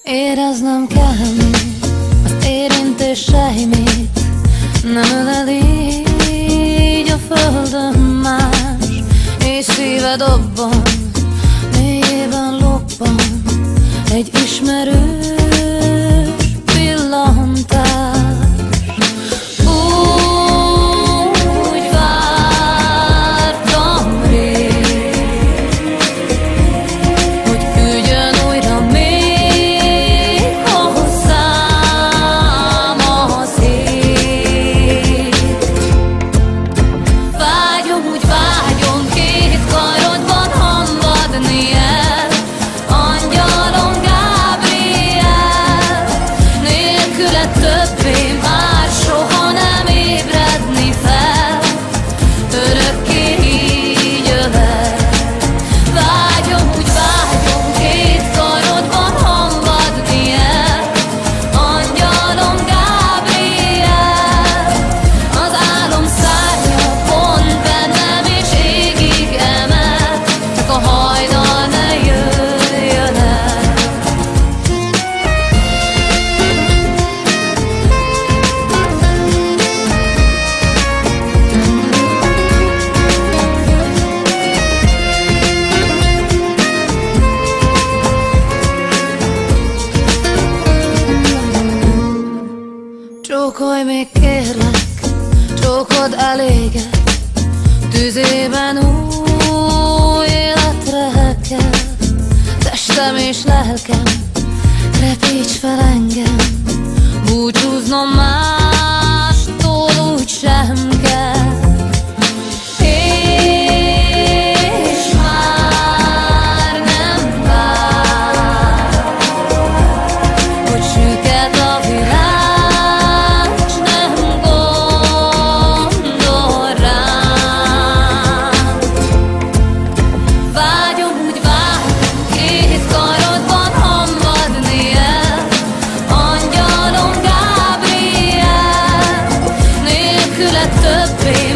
Éreznem kell még az érintés sejmét, nem ölel így a földön más, és szíve dobban, mélyében loppan egy ismerős pillantás. Úgy vártam rég, hogy küldjön újra még hozzám a szél. Vágyom, úgy vágyom, két karodban hamvadni el, angyalom Gábriel, nélküle többé már soha nem ébredni fel, örökké így ölel. Vágyom, úgy vágyom, két karodban hamvadni el, angyalom Gábriel, az álom szárnya pont bennem és égig emel, csak a hajnal ne jöjjön el. Csókolj még kérlek, csókod eléget, tüzében új életre kell. Testem és lelkem, repíts fel engem, búcsúznom mástól úgy sem kell. És már nem vár, hogy süket a világ, s nem gondol rám. Vágyom, úgy vágyom, két karodban hamvadni el, angyalom Gábriel, nélküle többé